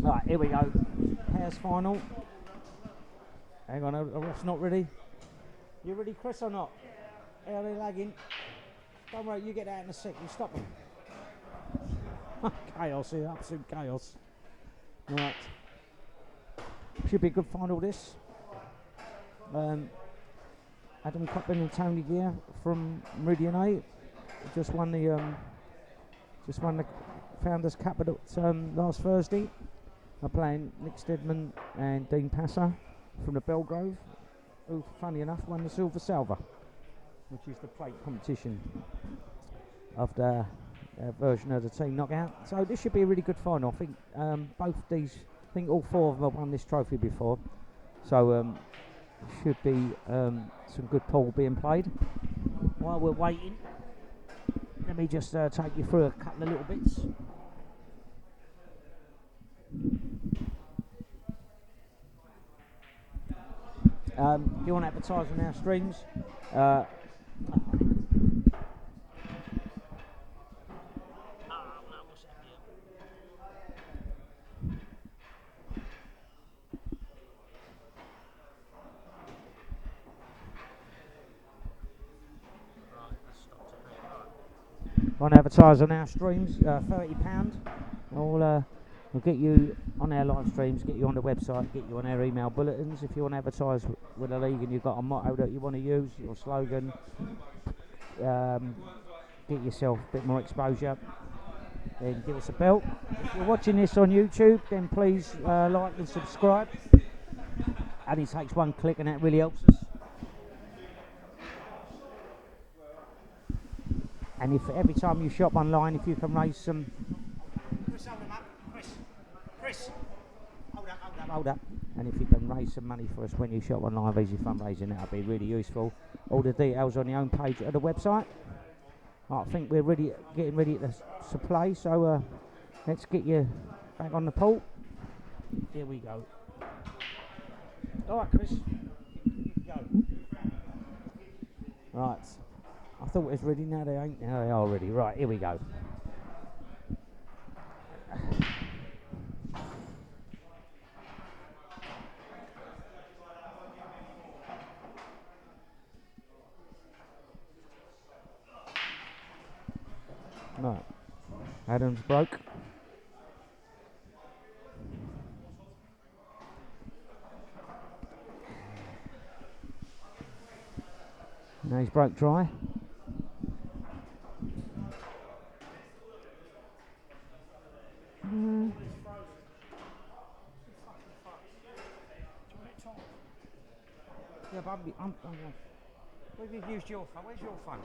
Right, here we go. Pairs final. Hang on, a ref's not ready. You ready, Chris, or not? How are they lagging? Don't worry, you get out in a sec. You stop them. Chaos here, absolute chaos. Right. Should be a good final, this. Adam Coppen and Tony Gear from Meridian 8 just won the Founders Cup last Thursday. I'm playing Nick Steadman and Dean Passer from the Belgrove, who, funny enough, won the Silver Salver, which is the plate competition of the version of the team knockout. So this should be a really good final. I think I think all four of them have won this trophy before. So should be some good pool being played. While we're waiting, let me just take you through a couple of little bits. If you want to advertise on our streams, want to advertise on our streams, £30. We'll get you on our live streams, get you on the website, get you on our email bulletins. If you want to advertise with a league and you've got a motto that you want to use, your slogan, get yourself a bit more exposure, then give us a bell. If you're watching this on YouTube, then please like and subscribe. Only takes one click and that really helps us. And if every time you shop online, if you can raise some... Chris, hold them up. Chris, hold up. And if you can raise some money for us when you shop online, easy fundraising, that would be really useful. All the details on the home page of the website. I think we're getting ready to play, so let's get you back on the pool. Here we go. All right, Chris. Go. Right. I thought it was ready, now they ain't. Now they are ready. Right, here we go. Right. Adam's broke. Now he's broke dry. Yeah, but where have you used your phone? Where's your phone?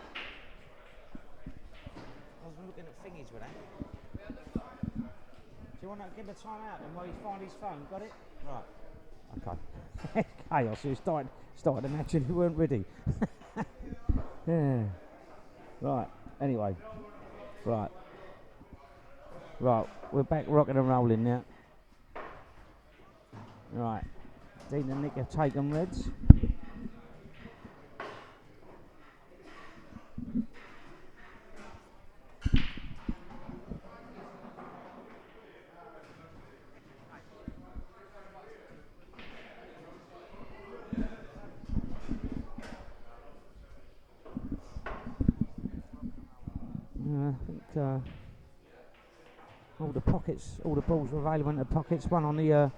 I was looking at thingies with that. Do you want to give him a time out and while he finds his phone? Got it? Right. Okay. Chaos. He started imagining we weren't ready. Yeah. Right. Anyway. Right. We're back rocking and rolling now. Right. Dean and Nick have taken reds. I think all the balls are available in the pockets. One on the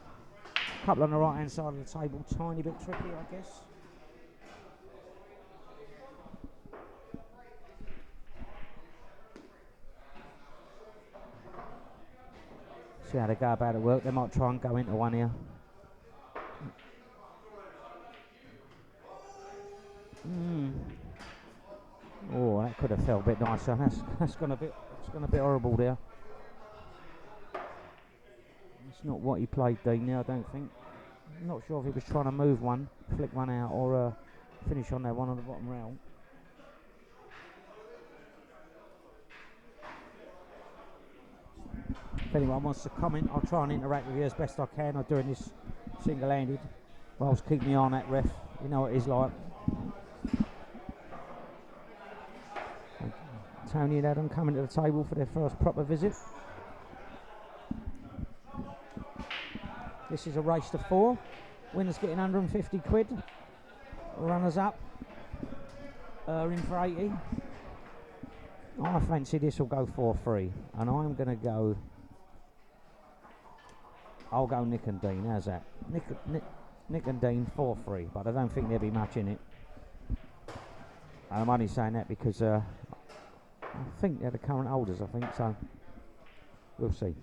couple on the right hand side of the table, tiny bit tricky, I guess. See how they go about it work. They might try and go into one here. Oh, that could have felt a bit nicer. That's gone a bit horrible there. It's not what he played, Dean. Now I don't think. I'm not sure if he was trying to move one, flick one out, or finish on that one on the bottom rail. If anyone wants to comment, I'll try and interact with you as best I can. I'm doing this single-handed whilst keeping my eye on that ref. You know what it is like. Tony and Adam coming to the table for their first proper visit. This is a race to 4. Winners getting 150 quid. Runners up in for 80. I fancy this will go 4-3, and I'm going to go. I'll go Nick and Dean. How's that? Nick and Dean 4-3, but I don't think there'll be much in it. And I'm only saying that because I think they're the current holders. I think so. We'll see.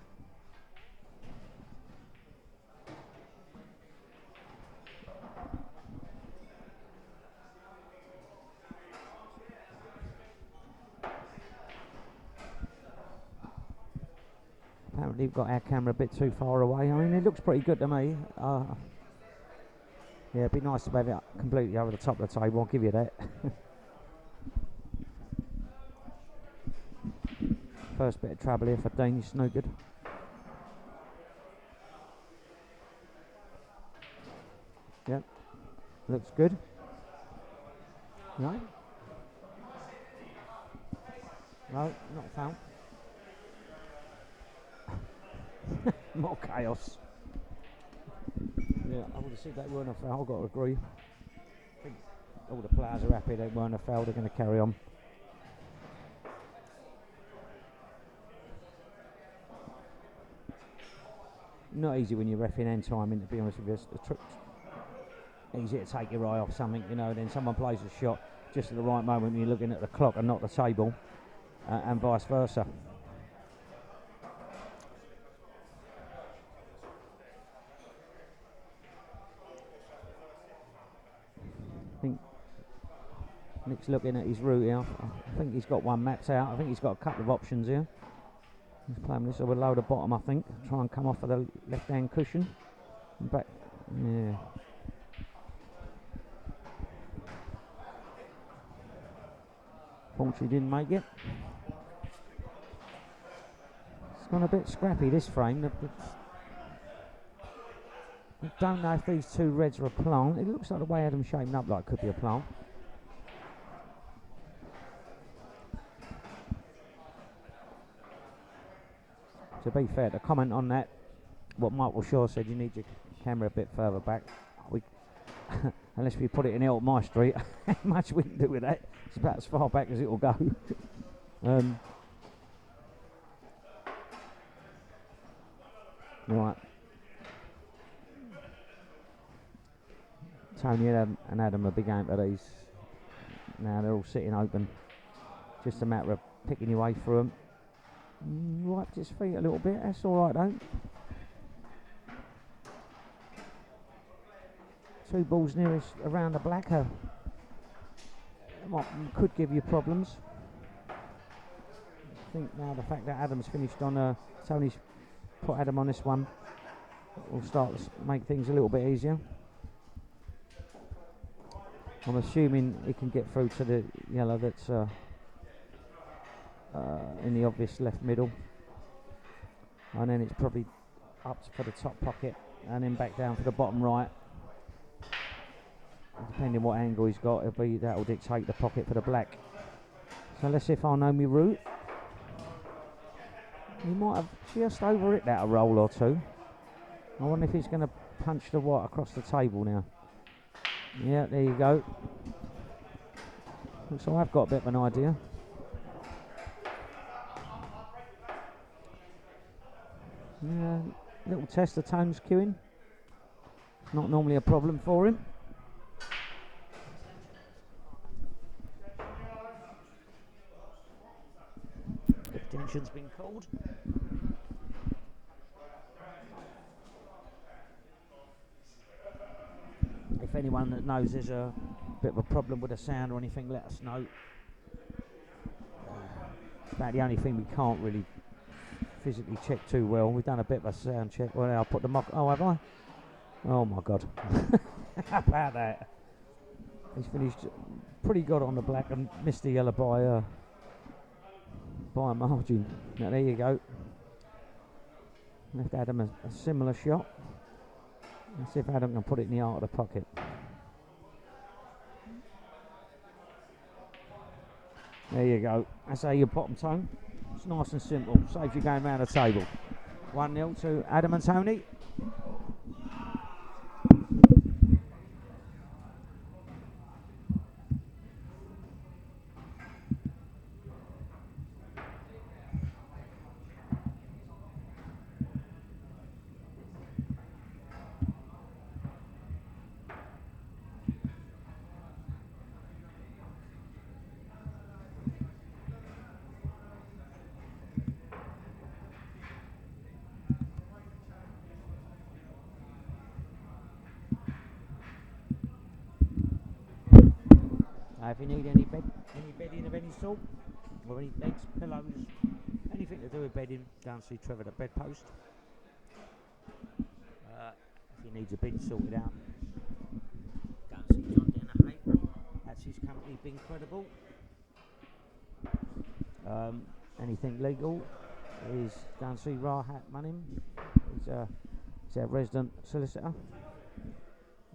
Apparently we've got our camera a bit too far away. I mean, it looks pretty good to me. Yeah, it'd be nice to have it completely over the top of the table, I'll give you that. First bit of trouble here for Dean Snookered. Yep, looks good. No? No, not found. More chaos. Yeah, I would have said they weren't a foul, I've got to agree. I think all the players are happy they weren't a foul, they're going to carry on. Not easy when you're reffing end timing, to be honest with you. It's easy to take your eye off something, you know, then someone plays a shot just at the right moment when you're looking at the clock and not the table, and vice versa. I think Nick's looking at his route here. I think he's got one mapped out. I think he's got a couple of options here. He's playing this over low to bottom, I think. Try and come off of the left-hand cushion. And back. Yeah. Fortunately didn't make it. It's gone a bit scrappy, this frame. I don't know if these two reds are a plant. It looks like the way Adam's shaping up like it could be a plant. To be fair, to comment on that, what Michael Shaw said, you need your camera a bit further back. Unless we put it in out my street, much we can do with that. It's about as far back as it will go. Right. Tony and Adam are big game for these. Now they're all sitting open. Just a matter of picking your way through them. Wiped his feet a little bit, that's alright though. 2 balls nearest around the black could give you problems. I think now the fact that Adam's finished on Tony's put Adam on this one will start to make things a little bit easier. I'm assuming he can get through to the yellow that's in the obvious left middle, and then it's probably up for the top pocket and then back down for the bottom right. Depending what angle he's got, that'll dictate the pocket for the black. So let's see if I know my route. He might have just overhit that a roll or two. I wonder if he's going to punch the white across the table now. Yeah, there you go. So I've got a bit of an idea. Yeah, little test of tones queuing. Not normally a problem for him. Attention's been called. If anyone that knows there's a bit of a problem with the sound or anything, let us know. It's about the only thing we can't really physically check too well. We've done a bit of a sound check. Well, I'll put the mock. Oh, have I? Oh my God! How about that? He's finished pretty good on the black and missed the yellow by a margin. Now there you go. Left Adam a similar shot. Let's see if Adam can put it in the heart of the pocket. There you go. That's how you bottom tone. It's nice and simple. Saves you going round the table. 1-0 to Adam and Tony. If you need any bedding of any sort, or any beds, pillows, anything to do with bedding, go and see Trevor at Bedpost. If he needs a bin sorted out, go and see John down at Hay. That's his company, Bin Credible. Anything legal is go and see Rahat Manim. He's our resident solicitor.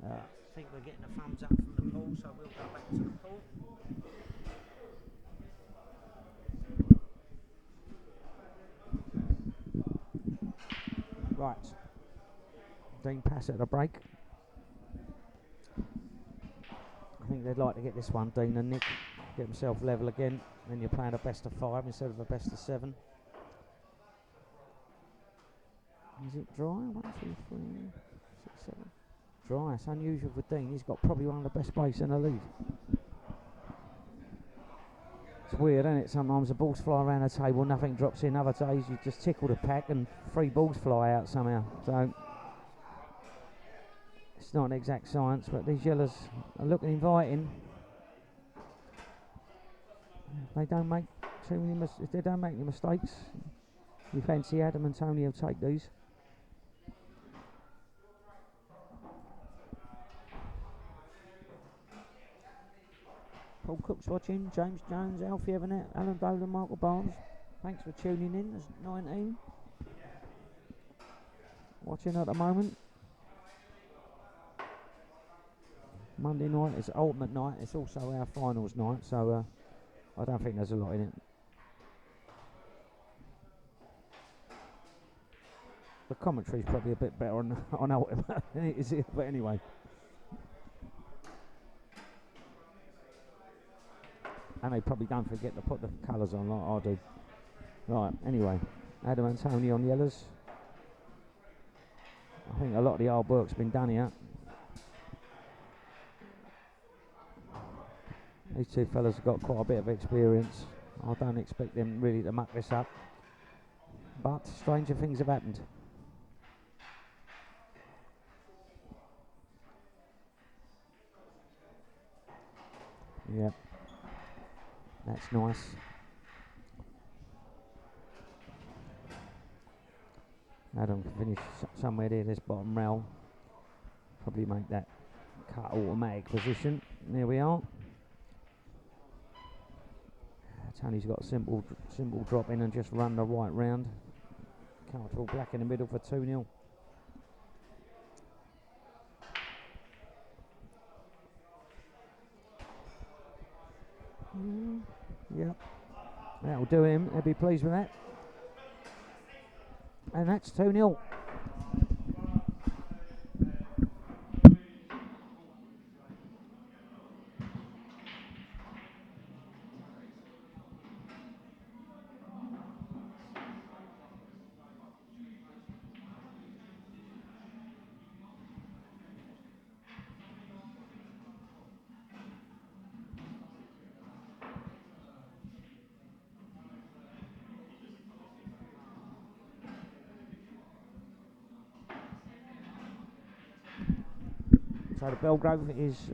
I think we're getting a thumbs up from the pool, so we'll go back to the pool. Right, Dean pass at the break. I think they'd like to get this one, Dean and Nick, get themselves level again. Then you're playing a best of 5 instead of a best of 7. Is it dry? 1, 2, 3, 6, 7. Dry. It's unusual for Dean. He's got probably one of the best baits in the league. It's weird, isn't it? Sometimes the balls fly around the table, nothing drops in. Other days you just tickle the pack and 3 balls fly out somehow. So it's not an exact science, but these yellows are looking inviting. If they don't make if they don't make any mistakes, you fancy Adam and Tony will take these. Paul Cook's watching, James Jones, Alfie Everett, Alan Dolan, Michael Barnes. Thanks for tuning in. There's 19 watching at the moment. Monday night is ultimate night. It's also our finals night, so I don't think there's a lot in it. The commentary's probably a bit better on ultimate than it is here, but anyway. And they probably don't forget to put the colours on like I do. Right, anyway, Adam and Tony on yellows. I think a lot of the hard work's been done here. These two fellas have got quite a bit of experience. I don't expect them really to muck this up. But stranger things have happened. Yep. That's nice. Adam can finish somewhere near this bottom rail. Probably make that cut automatic position. There we are. Tony's got a simple drop in and just run the right round. Comfortable black in the middle for 2-0. Yep, that'll do him. He'll be pleased with that. And that's 2-0. So the Belgrove is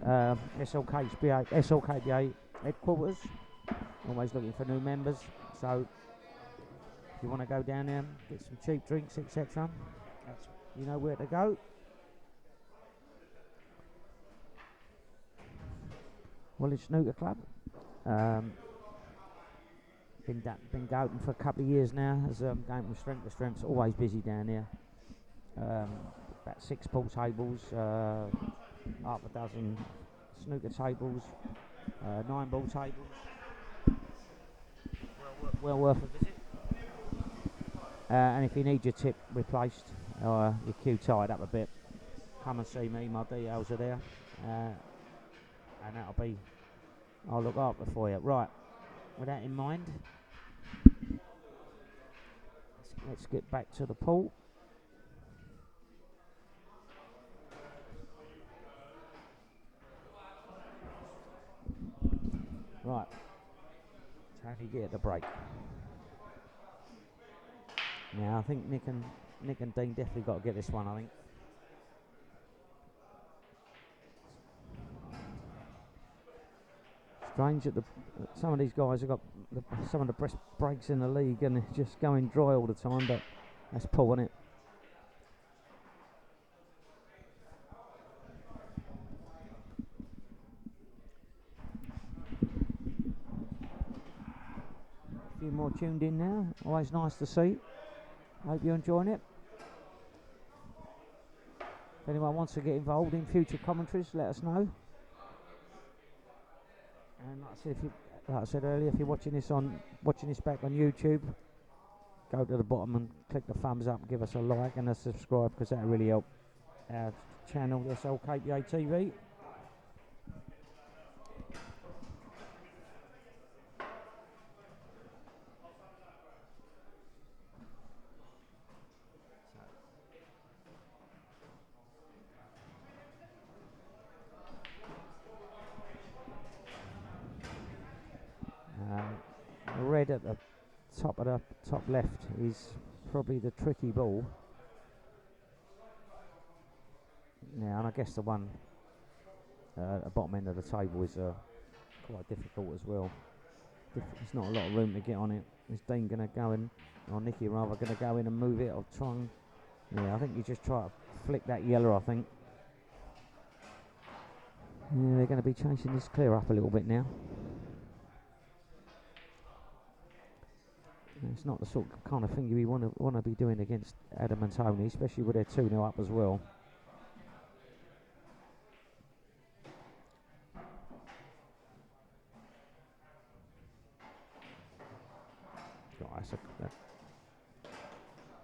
SLKPA headquarters. Always looking for new members. So if you want to go down there, get some cheap drinks, etc., you know where to go. Woolwich Snooker Club. Been going for a couple of years now. As going from strength to strength. Always busy down here. About 6 pool tables. Half a dozen snooker tables, 9 ball tables. Well worth a visit. And if you need your tip replaced or your cue tied up a bit, come and see me. My details are there, and I'll look after for you. Right. With that in mind, let's get back to the pool. Right, Tony get the break. Now I think Nick and Dean definitely got to get this one. I think. Strange that some of these guys have got some of the best breaks in the league and they're just going dry all the time, but that's pulling it. A few more tuned in now. Always nice to see. Hope you're enjoying it. If anyone wants to get involved in future commentaries, let us know. And like I said earlier, if you're watching this back on YouTube, go to the bottom and click the thumbs up, give us a like and a subscribe, because that really help our channel, SLKPA TV. The red at the top left is probably the tricky ball. Yeah, and I guess the one at the bottom end of the table is quite difficult as well. There's not a lot of room to get on it. Is Dean going to go in, or Nicky rather, going to go in and move it, or try and... Yeah, I think you just try to flick that yellow, I think. Yeah, they're going to be changing this clear up a little bit now. It's not the sort of kind of thing you want to be doing against Adam and Tony, especially with their 2-0 up as well. Oh,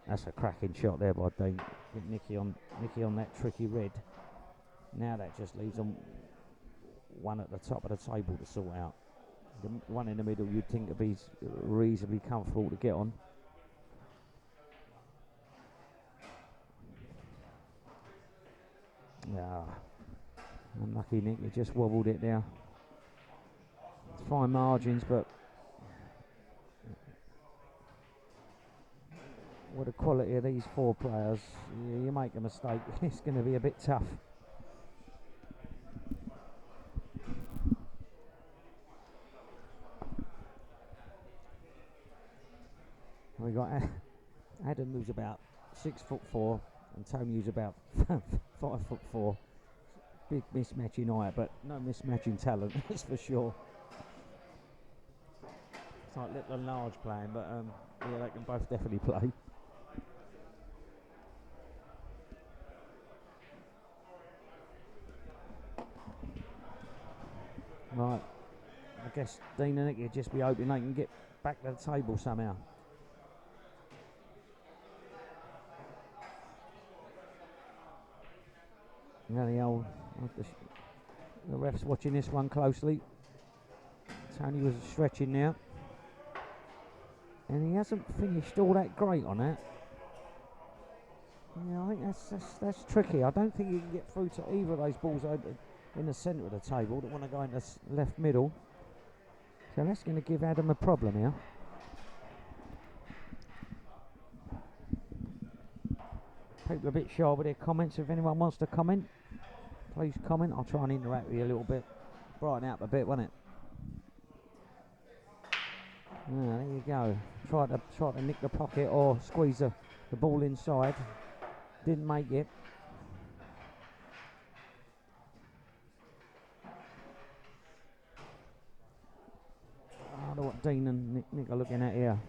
that's a cracking shot there by Dean. Nicky on that tricky red. Now that just leaves them one at the top of the table to sort out. The one in the middle you'd think would be reasonably comfortable to get on. Yeah, unlucky Nick, he just wobbled it there. It's fine margins, but with the quality of these 4 players, you make a mistake, it's going to be a bit tough. We got Adam, who's about 6'4", and Tony, who's about 5'4". Big mismatch in height, but no mismatch in talent, that's for sure. It's like little and large playing, but yeah, they can both definitely play. Right, I guess Dean and Nicky will just be hoping they can get back to the table somehow. Now the ref's watching this one closely. Tony was stretching now, and he hasn't finished all that great on that. Yeah, I think that's tricky. I don't think you can get through to either of those balls in the centre of the table that want to go in the left middle. So that's going to give Adam a problem here. People are a bit shy with their comments. If anyone wants to comment, please comment. I'll try and interact with you a little bit. Brighten up a bit, won't it? Yeah, there you go. Try to nick the pocket or squeeze the ball inside. Didn't make it. I don't know what Dean and Nick are looking at here.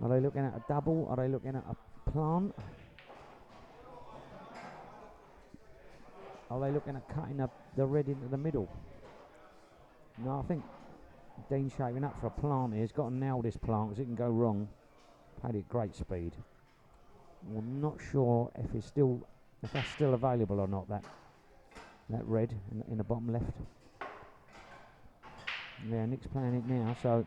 Are they looking at a double? Are they looking at a plant? Are they looking at cutting up the red into the middle? No, I think Dean's shaping up for a plant here. He's got to nail this plant because it can go wrong. Played it at great speed. I'm not sure if that's still available or not, that red in the bottom left. Yeah, Nick's playing it now, so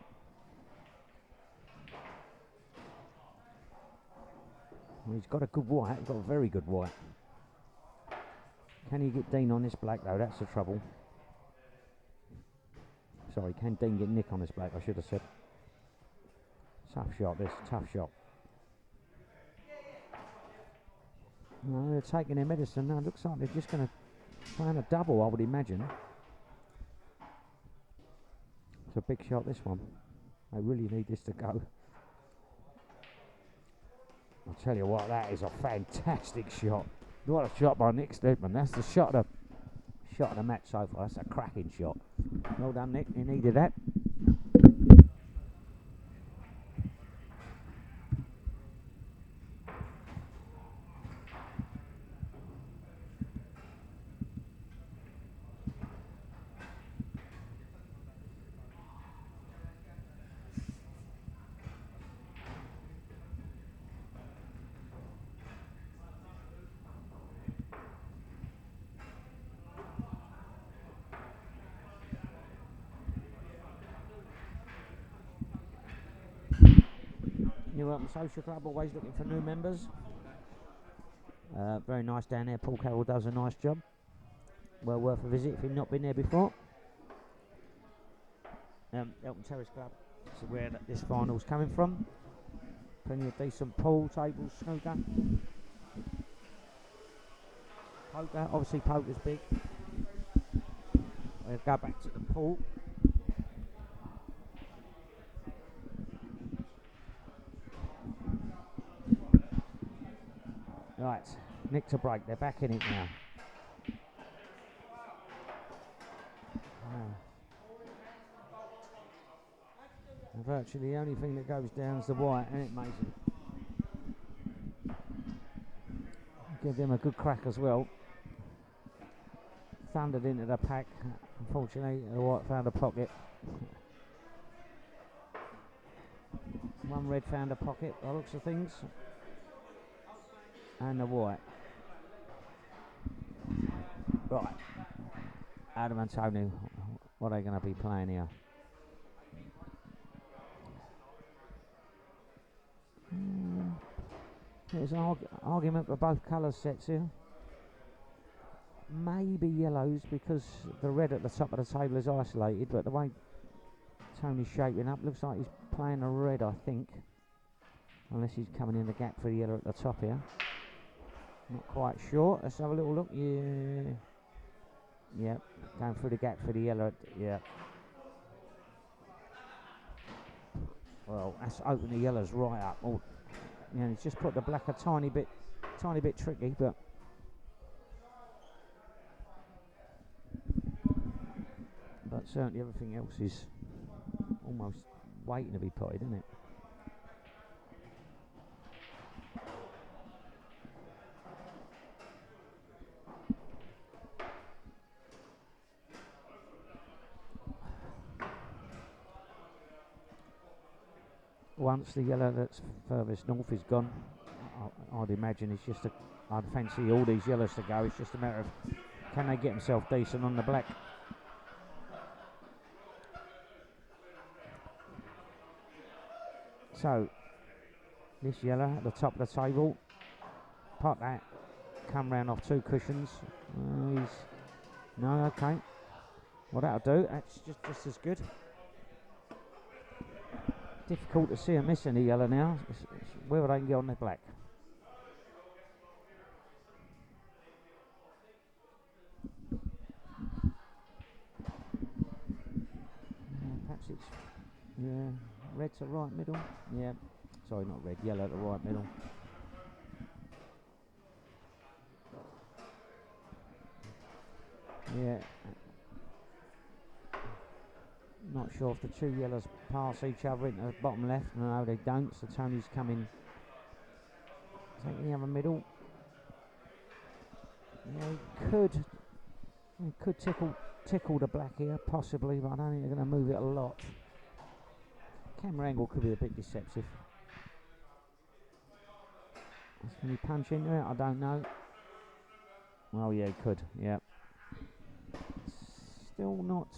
well, he's got a good white. He's got a very good white. Can he get Dean on this black though? That's the trouble. Sorry, can Dean get Nick on this black? I should have said. Tough shot, this. Tough shot. No, they're taking their medicine now. Looks like they're just going to try a double, I would imagine. It's a big shot, this one. They really need this to go. I'll tell you what, that is a fantastic shot. What a shot by Nick Steadman. That's the shot of the match so far. That's a cracking shot. Well done, Nick. You needed that. New Open Social Club, always looking for new members. Very nice down there. Paul Carroll does a nice job. Well worth a visit if you've not been there before. Elton Terrace Club, this is where this final's coming from. Plenty of decent pool, tables, snooker. Poker, obviously poker's big. We'll go back to the pool. Right, nick to break, they're back in it now. And virtually the only thing that goes down is the white, and it makes it. Give them a good crack as well. Thundered into the pack. Unfortunately, the white found a pocket. One red found a pocket, by the looks of things. And the white. Right. Adam and Tony, what are they going to be playing here? There's an argument for both colour sets here. Maybe yellows because the red at the top of the table is isolated, but the way Tony's shaping up, looks like he's playing a red, I think. Unless he's coming in the gap for the yellow at the top here. Not quite sure. Let's have a little look. Yeah. Yep. Going through the gap for the yellow. Yeah. Well, that's opened the yellows right up. Oh, yeah, he's just put the black a tiny bit tricky, but certainly everything else is almost waiting to be potted, isn't it? Once the yellow that's furthest north is gone, I'd imagine it's just I'd fancy all these yellows to go. It's just a matter of can they get themselves decent on the black. So this yellow at the top of the table, pot that, come round off two cushions. No, okay. Well, that'll do. That's just as good. Difficult to see a miss in the yellow now. It's whether they can get on the black. Perhaps it's red to right middle. Yeah, sorry, not red, yellow to right middle. Yeah. Not sure if the two yellows pass each other into the bottom left. No, they don't. So Tony's coming. Taking the other middle. Yeah, he could tickle the black here, possibly, but I don't think they're going to move it a lot. Camera angle could be a bit deceptive. Can he punch into it? I don't know. Well, yeah, he could. Yeah. Still not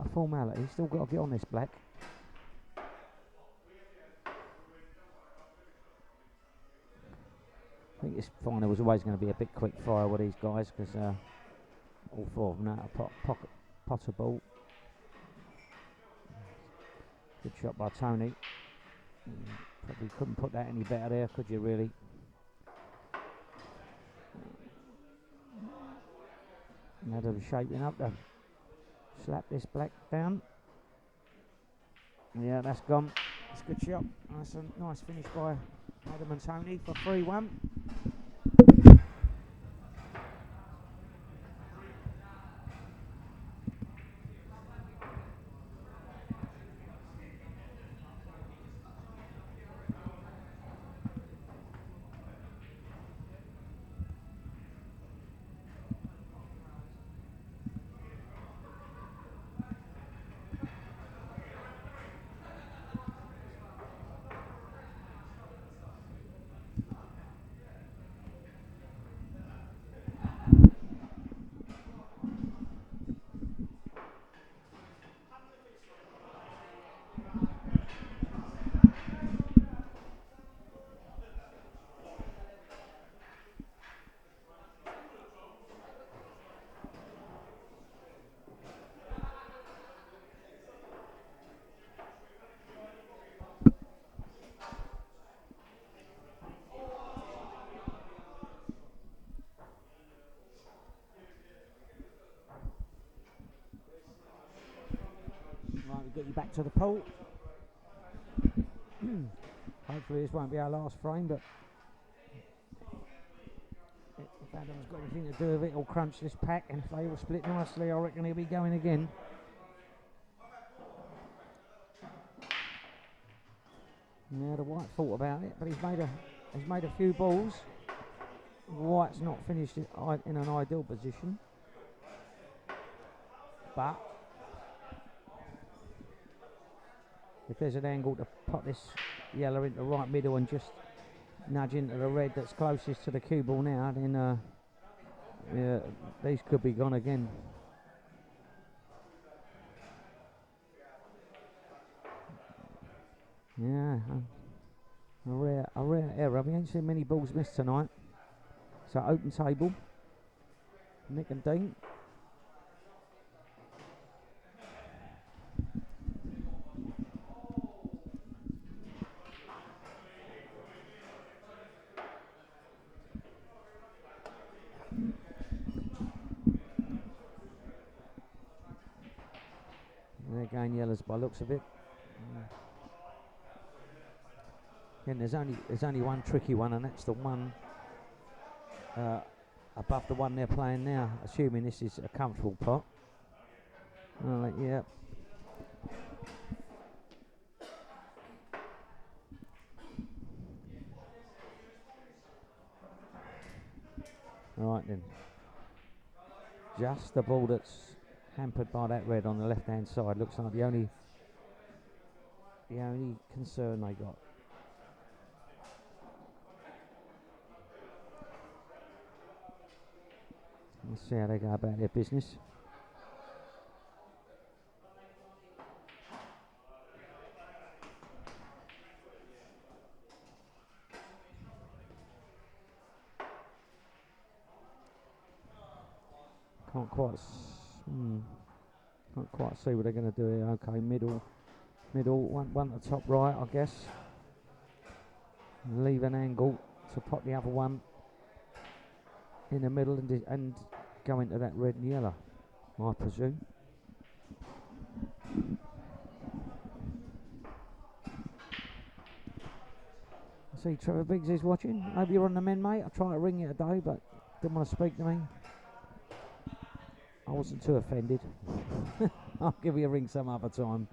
a formality. Still got to get on this black. I think this final was always going to be a bit quick fire with these guys because all four of them know how to pot a ball. Good shot by Tony. Probably couldn't put that any better there, could you really? Now they're shaping up to slap this black down. Yeah, that's gone. That's a good shot. That's a nice finish by Adam and Tony for 3-1. Right, we'll get you back to the pole. Hopefully this won't be our last frame, but if Adam's got anything to do with it, he'll crunch this pack, and if they all split nicely, I reckon he'll be going again. Yeah, the White thought about it, but he's made a few balls. White's not finished it in an ideal position, but if there's an angle to pop this yellow into the right middle and just nudge into the red that's closest to the cue ball now, then yeah, these could be gone again. Yeah, a rare error. We ain't seen many balls missed tonight. So open table, Nick and Dean. They're going yellows by looks of it. And there's only one tricky one, and that's the one above the one they're playing now. Assuming this is a comfortable pot. Yeah. Right then. Just the ball that's hampered by that red on the left-hand side. Looks like the only concern they got. Let's see how they go about their business. Can't quite see what they're going to do here. Okay, middle, one at the top right, I guess. Leave an angle to pop the other one in the middle and go into that red and yellow, I presume. I see Trevor Biggs is watching. Hope you're on the men, mate. I tried to ring you today, but didn't want to speak to me. I wasn't too offended. I'll give you a ring some other time.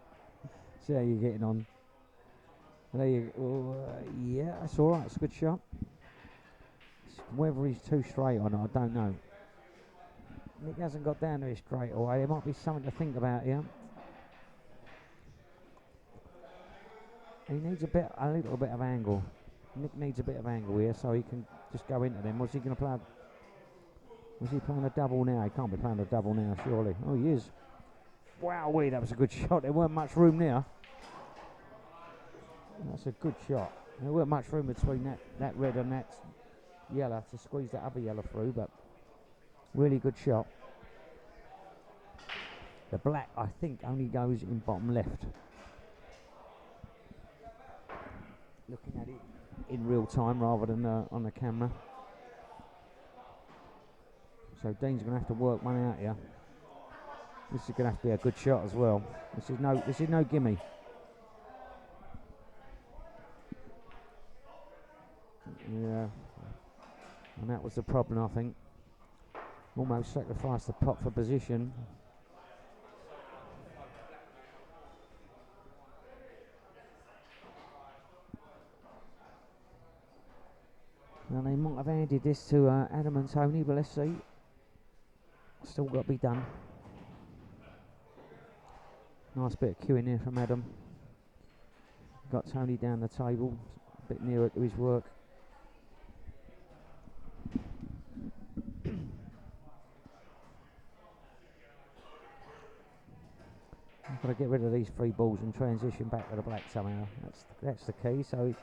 See how you're getting on. There you go. Yeah, that's all right. It's a good shot. Whether he's too straight or not, I don't know. Nick hasn't got down to his straight away. There might be something to think about here. He needs a little bit of angle. Nick needs a bit of angle here, so he can just go into them. Was he going to play? Was he playing a double now? He can't be playing a double now, surely. Oh, he is. Wowee, that was a good shot. There weren't much room there. That's a good shot. There weren't much room between that red and that yellow to squeeze that other yellow through, but really good shot. The black, I think, only goes in bottom left. Looking at it in real time rather than on the camera. So Dean's going to have to work one out here. This is going to have to be a good shot as well. This is no gimme. And that was the problem, I think. Almost sacrificed the pot for position. And they might have handed this to Adam and Tony, but let's see. Still got to be done. Nice bit of queuing here from Adam. Got Tony down the table, a bit nearer to his work. I've got to get rid of these 3 balls and transition back to the black somehow. That's the key. So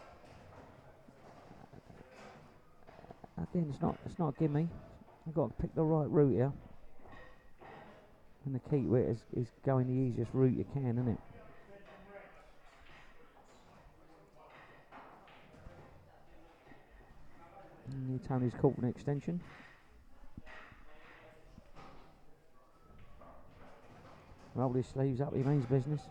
again, it's not a gimme. I've got to pick the right route here. And the key to it is going the easiest route you can, isn't it? And Tony's caught an extension. Roll his sleeves up, he means business.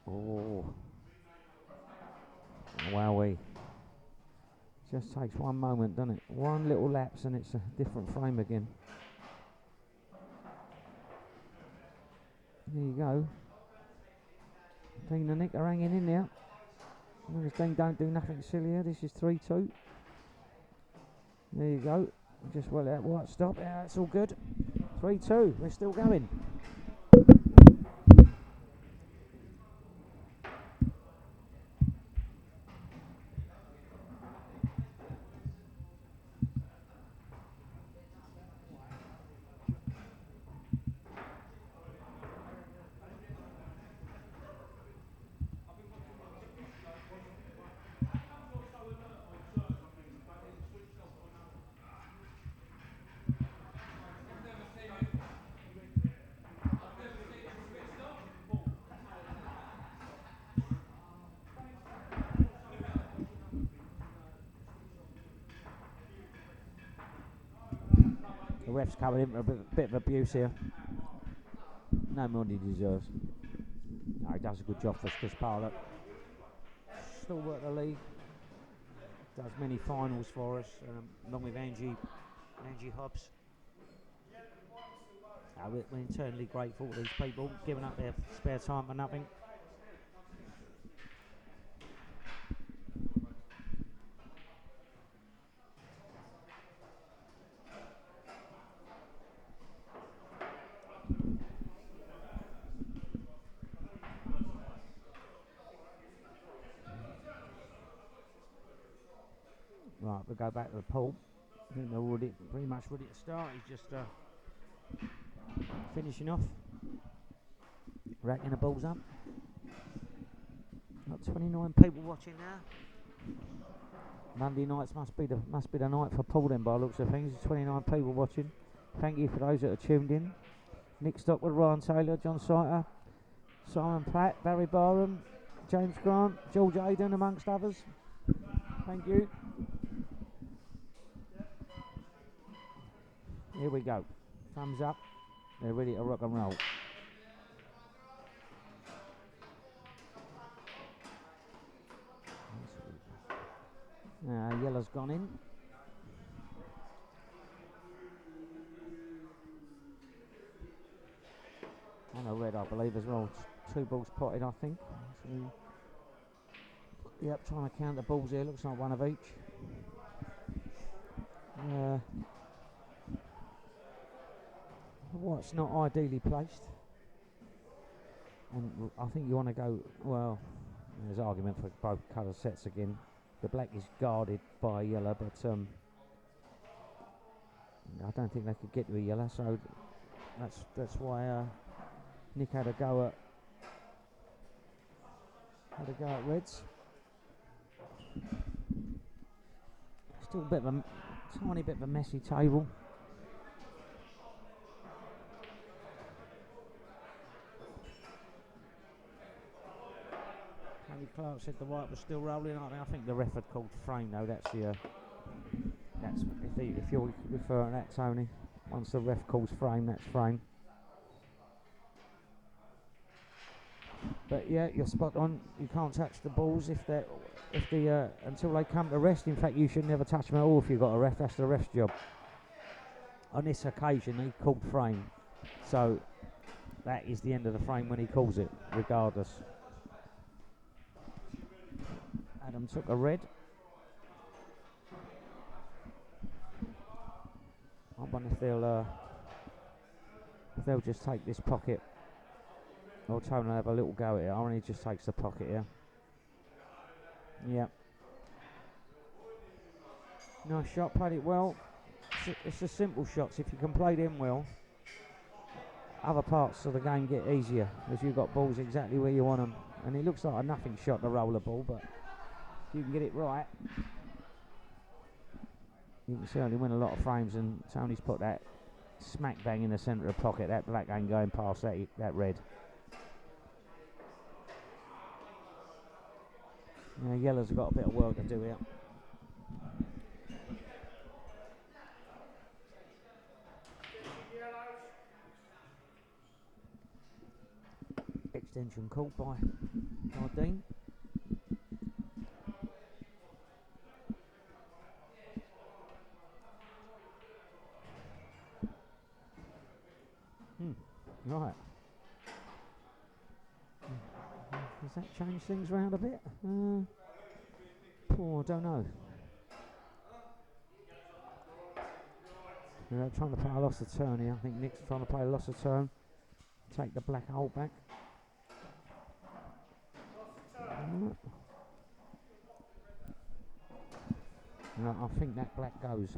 Oh. Wowee. Just takes one moment, doesn't it? One little lapse and it's a different frame again. There you go. Dean and Nick are hanging in there. As long as Dean don't do nothing silly here, this is 3-2. There you go. Just well that white stop. Yeah, that's all good. 3-2. We're still going. The ref's coming in for a bit of abuse here. No more than he deserves. No, he does a good job for us, Chris Parlock. Stalwart of the league. Does many finals for us, along with Angie Hobbs. We're internally grateful to these people, giving up their spare time for nothing. Right, we'll go back to the pool. I think they're already pretty much ready to start. He's just finishing off, racking the balls up. Got 29 people watching now. Monday nights must be the night for pool then, by the looks of things. 29 people watching. Thank you for those that are tuned in. Nick Stockwood, Ryan Taylor, John Sighter, Simon Platt, Barry Barham, James Grant, George Aiden, amongst others. Thank you. Here we go. Thumbs up. They're ready to rock and roll. Yellow's gone in. And a red, I believe, as well. 2 balls potted, I think. So, yep, trying to count the balls here. Looks like one of each. White's not ideally placed. And I think you want to go, well, there's argument for both colour sets again. The black is guarded by yellow, but I don't think they could get to a yellow, so that's why Nick had a go at reds. Still a bit of a tiny bit of a messy table. Tony Clark said the white was still rolling. I think the ref had called frame though. That's if you're referring to that, Tony. Once the ref calls frame, that's frame. But yeah, you're spot on. You can't touch the balls until they come to rest. In fact, you should never touch them at all if you've got a ref. That's the ref's job. On this occasion, he called frame, so that is the end of the frame when he calls it, regardless. Adam took a red. I wonder if they'll just take this pocket. Or Tony will have a little go at it. I reckon he just takes the pocket here. Yep. Nice shot, played it well. It's the simple shots. If you can play them well, other parts of the game get easier as you've got balls exactly where you want them. And it looks like a nothing shot, the roller ball, but if you can get it right, you can certainly win a lot of frames. And Tony's put that smack bang in the centre of the pocket. That black ain't going past that red. Yeah, yellow's got a bit of work to do here. Extension called by Dean. Right. Does that change things around a bit? I don't know. They're trying to play a loss of turn here. I think Nick's trying to play a loss of turn. Take the black hole back. No, I think that black goes.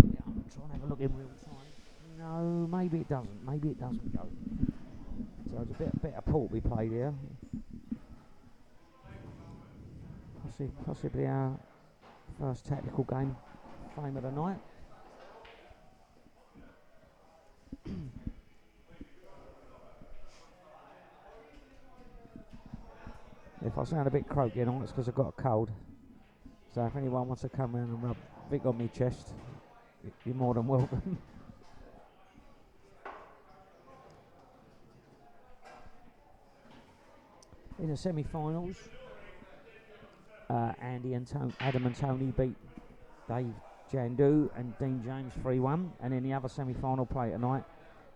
Yeah, I'm trying to have a look in real time. No, maybe it doesn't. Maybe it doesn't go. So it's a bit of port we played here. Possibly our first tactical game frame of the night. If I sound a bit croaky and all, it's because I've got a cold. So if anyone wants to come round and rub Vic on my chest, you're more than welcome. In the semi-finals, Adam and Tony beat Dave Jandu and Dean James 3-1. And in the other semi-final play tonight,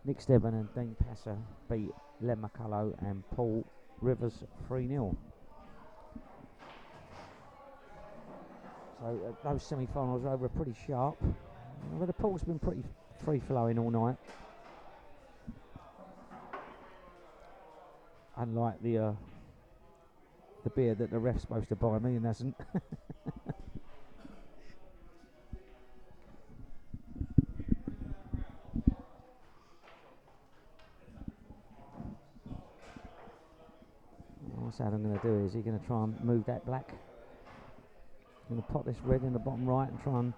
Nick Steadman and Dean Passer beat Len McCullough and Paul Rivers 3-0. So those semi-finals over pretty sharp. But the pool's been pretty free-flowing all night. Unlike the beer that the ref's supposed to buy me and hasn't. What's Adam going to do? Is he going to try and move that black? He's going to pop this red in the bottom right and try and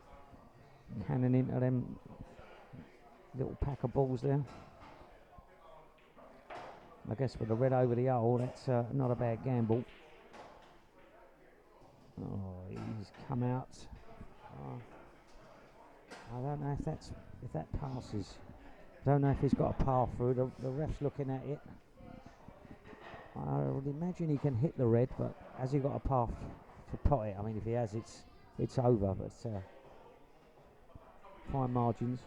hand it into them little pack of balls there. I guess with the red over the hole, that's not a bad gamble. Oh, he's come out. I don't know if that passes. I don't know if he's got a par through. The ref's looking at it. I would imagine he can hit the red, but has he got a path to pot it? I mean, if he has, it's over. But fine margins.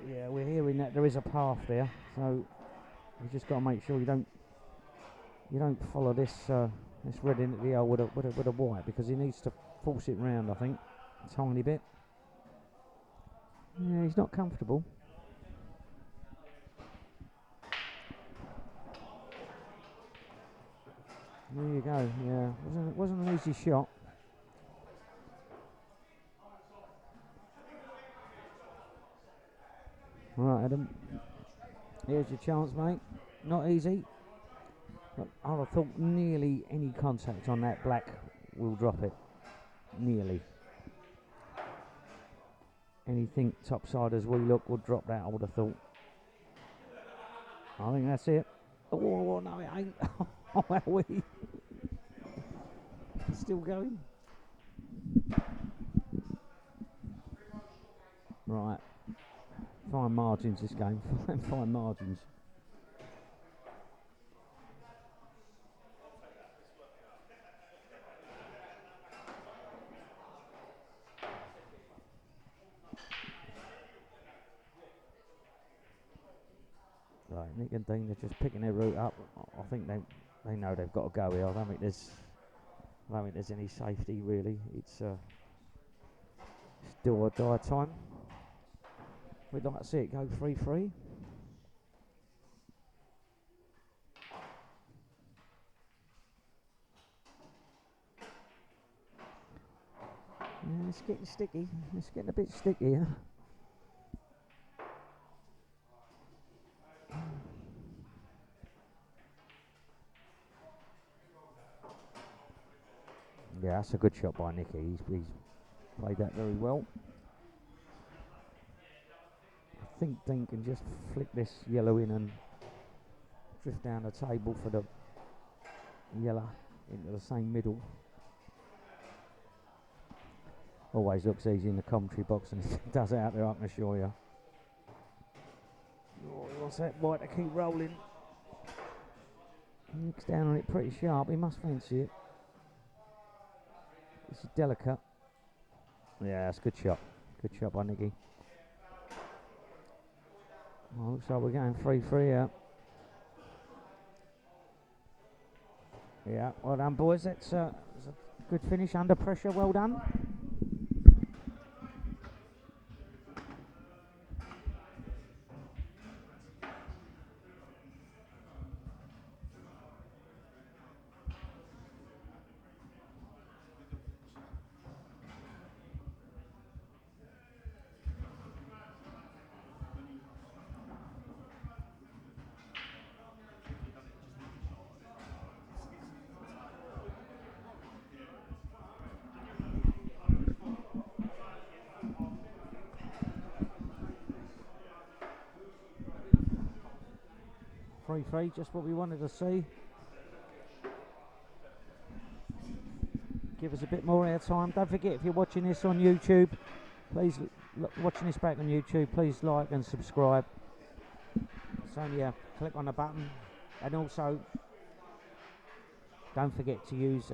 Yeah, we're hearing that there is a path there, so you just got to make sure you don't follow this red into the hole with a white, because he needs to force it round. I think a tiny bit. Yeah, he's not comfortable. There you go. Yeah, wasn't an easy shot. Right, Adam. Here's your chance, mate. Not easy. But I would have thought nearly any contact on that black will drop it. Nearly. Anything topside as we look would drop that, I would have thought. I think that's it. Oh, no, it ain't. Oh, are we? Still going? Right. Fine margins this game. Fine margins. Right, Nick and Dean are just picking their route up. I think they know they've got to go here. I don't think there's any safety really. It's do or die time. We'd like to see it go 3-3. Yeah, it's getting sticky. It's getting a bit sticky here. Yeah, that's a good shot by Nicky. He's played that very well. I think Dean can just flick this yellow in and drift down the table for the yellow into the same middle. Always looks easy in the commentary box, and he does it out there, I can assure you. Oh, he wants that white to keep rolling. Nick's down on it pretty sharp. He must fancy it. This is delicate. Yeah, that's a good shot. Good shot by Nicky. Well, looks like we're going 3-3 here. Yeah, well done, boys. That's a good finish under pressure. Well done. Free, just what we wanted to see. Give us a bit more airtime. Don't forget, if you're watching this on YouTube, please, watching this back on YouTube, please like and subscribe. It's only a click on the button. And also, don't forget to use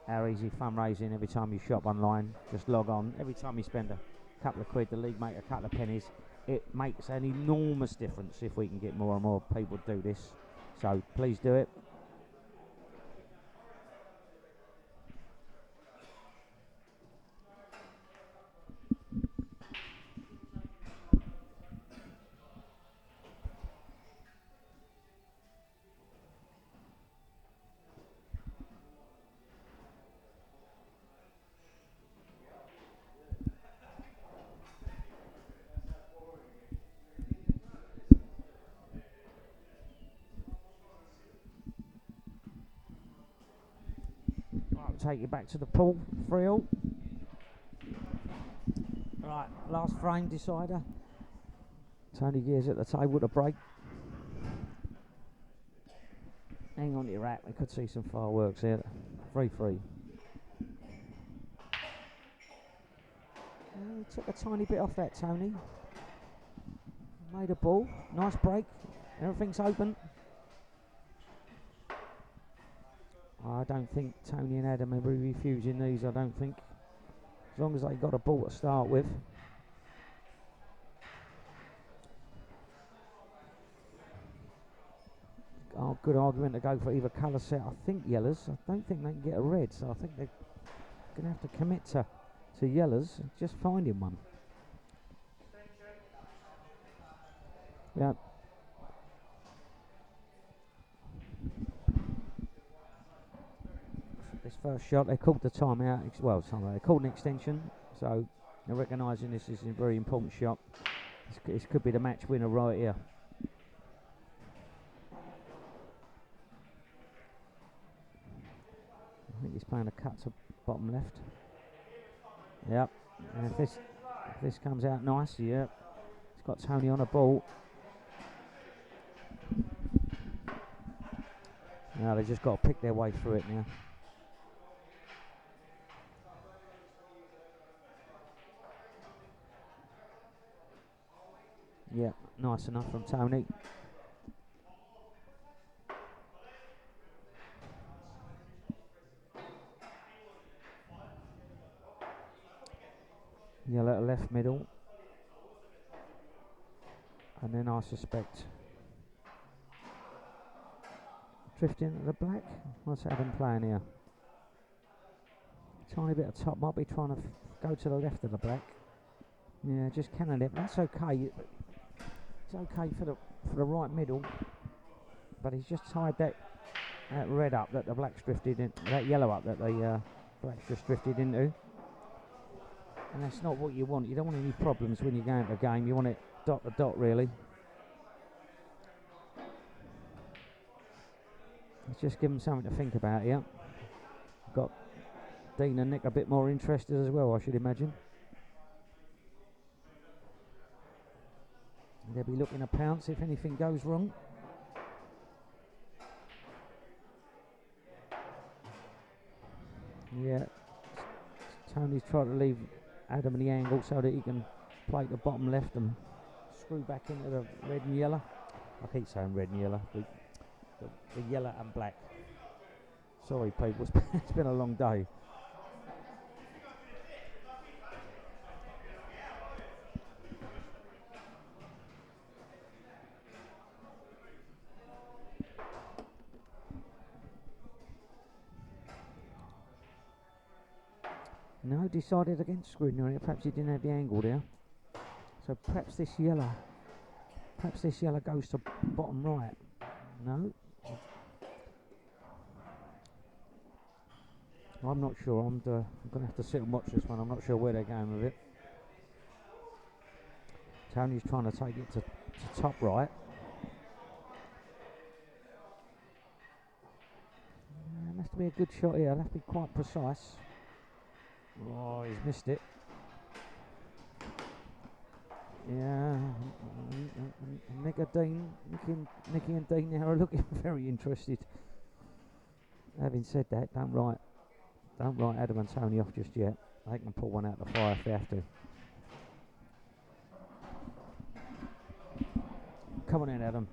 our easy fundraising every time you shop online. Just log on. Every time you spend a couple of quid, the league make a couple of pennies. It makes an enormous difference if we can get more and more people to do this. So please do it. Take you back to the pool, 3-all. Right, last frame decider. Tony Gears at the table to break. Hang on to your rack, we could see some fireworks here. 3-3. Took a tiny bit off that, Tony. Made a ball, nice break. Everything's open. I don't think Tony and Adam will be refusing these, I don't think. As long as they got a ball to start with. Oh, good argument to go for either colour set. I think yellows. I don't think they can get a red, so I think they're going to have to commit to yellows. Just finding one. Yeah. This first shot, they called the timeout. Well, they called an extension, so they're recognising this is a very important shot. This could be the match winner right here. I think he's playing a cut to bottom left. Yep. And if this comes out nice, yeah. He's got Tony on a ball. Now they just got to pick their way through it now. Yeah, nice enough from Tony. Yellow left middle. And then I suspect drifting to the black. What's Adam playing here? Tiny bit of top, might be trying to go to the left of the black. Yeah, just cannon it. That's okay. It's okay for the right middle, but he's just tied that red up that the black's drifted in, that yellow up that the black's just drifted into, and that's not what you want. You don't want any problems when you go into a game. You want it dot to dot, really. Let's just give them something to think about here. Got Dean and Nick a bit more interested as well, I should imagine. They'll be looking to pounce if anything goes wrong. Yeah, Tony's trying to leave Adam in the angle so that he can play the bottom left and screw back into the red and yellow. I keep saying red and yellow, the yellow and black. Sorry people, it's been a long day. No, decided against screwing on it. Perhaps he didn't have the angle there. So perhaps this yellow goes to bottom right. No. I'm not sure. I'm going to have to sit and watch this one. I'm not sure where they're going with it. Tony's trying to take it to top right. It has to be a good shot here. It'll have to be quite precise. Oh, he's missed it. Yeah, Nicky and Dean now are looking very interested. Having said that, don't write Adam and Tony off just yet. They can pull one out of the fire if they have to. Come on in, Adam.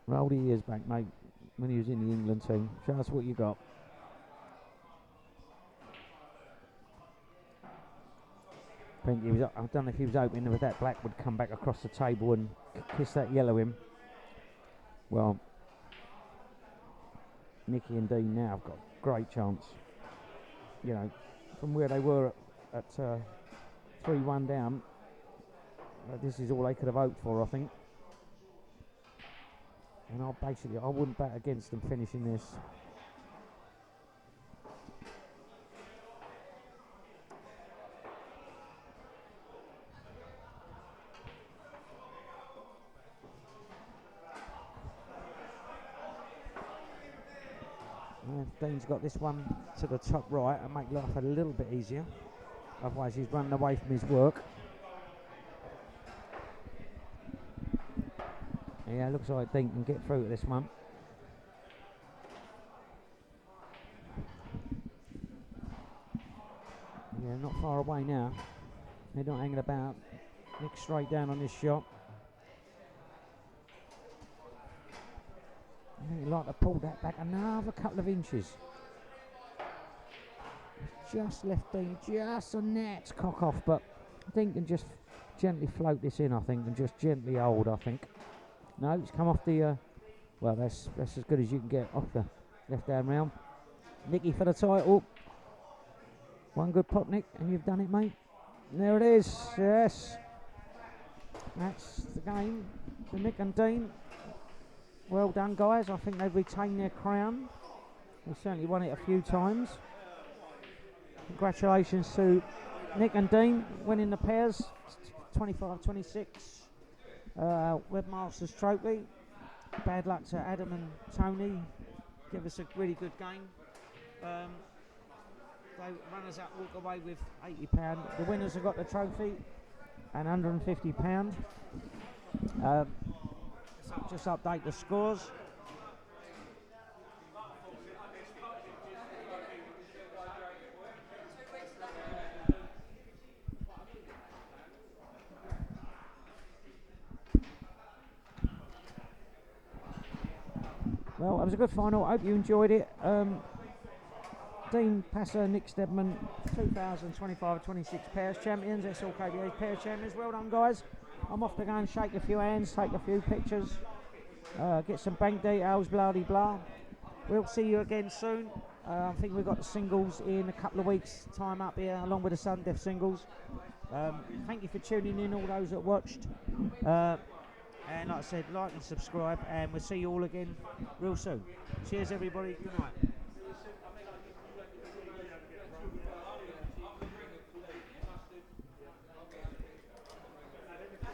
Roll the ears back, mate, when he was in the England team. Show us what you got. I think I don't know if he was hoping that that black would come back across the table and kiss that yellow in. Well, Nicky and Dean now have got a great chance. You know, from where they were at 3-1 down, this is all they could have hoped for, I think. And I wouldn't bet against them finishing this. Dean's got this one to the top right and make life a little bit easier. Otherwise he's running away from his work. Yeah, looks like Dean can get through to this one. Yeah, not far away now. They're not hanging about. Nick straight down on this shot. I think he'd like to pull that back another couple of inches. Just left Dean, just a net cock off, but Dean can just gently float this in, I think, and just gently hold, I think. No, it's come off the, well, that's as good as you can get off the left hand round. Nicky for the title. One good pop, Nick, and you've done it, mate. And there it is, yes. That's the game for Nick and Dean. Well done, guys. I think they've retained their crown. They certainly won it a few times. Congratulations to Nick and Dean winning the pairs, 25-26 Webmasters Trophy. Bad luck to Adam and Tony. Give us a really good game. The runners up walk away with £80. The winners have got the trophy and £150. Just update the scores. was a good final. Hope you enjoyed it. Dean Passer, Nick Steadman, 2025-26 pairs champions, SLKPA pairs champions. Well done, guys. I'm off to go and shake a few hands, take a few pictures, get some bank details, blah de blah. We'll see you again soon. I think we've got the singles in a couple of weeks' time up here, along with the sudden death singles. Thank you for tuning in, all those that watched. And like I said, like and subscribe, and we'll see you all again real soon. Cheers, everybody. Good night.